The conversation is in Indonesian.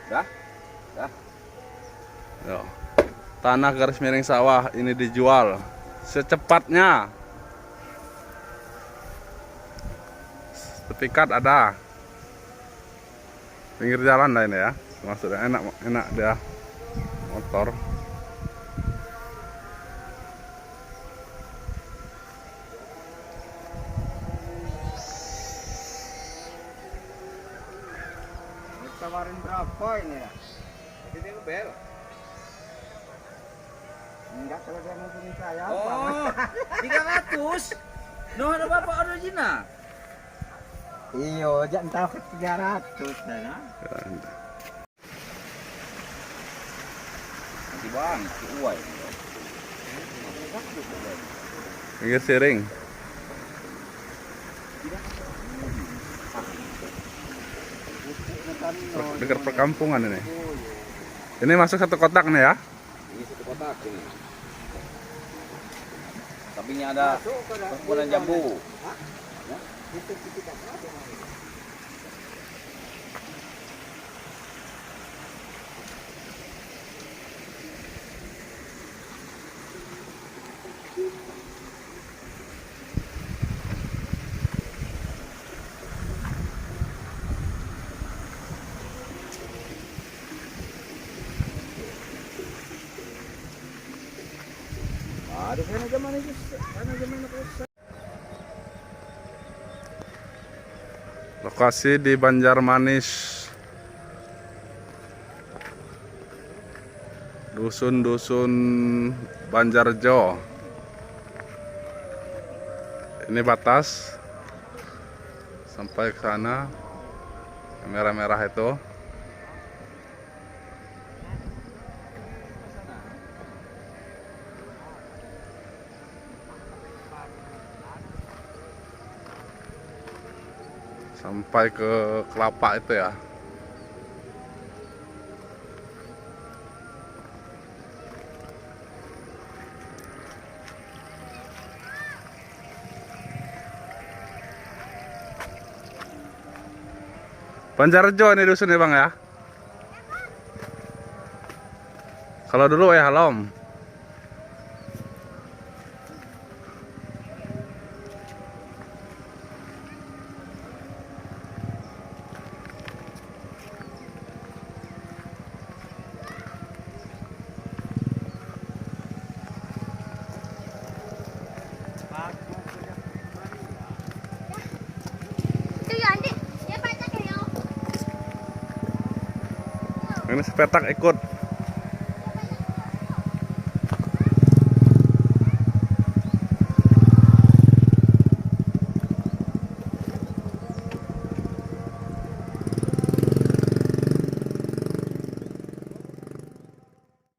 Dah. Dah. Yo. Tanah garis miring sawah ini dijual secepatnya. Sertifikat ada. Pinggir jalan lah ini ya. Maksudnya enak dia motor. Tawarin berapa ini ya? Ini bel. Enggak, kalau dia mau punya saya. Oh, 300. No, ada bapak original. Iya, jangan tahu 300 nah. Nanti bang, si uai. Pinggir siring. Dekat perkampungan ini. Ini masuk satu kotak nih ya. Ini satu kotak ini. Sampingnya ada perkebunan jambu. Aduh, karena zaman itu, Lokasi di Banjarmanis. Dusun-dusun Banjarjo. Ini batas sampai ke sana. Merah-merah itu. Sampai ke kelapa itu ya. Banjarjo ini dusun ya bang ya. Kalau dulu ya Halom. Ini sepetak ikut.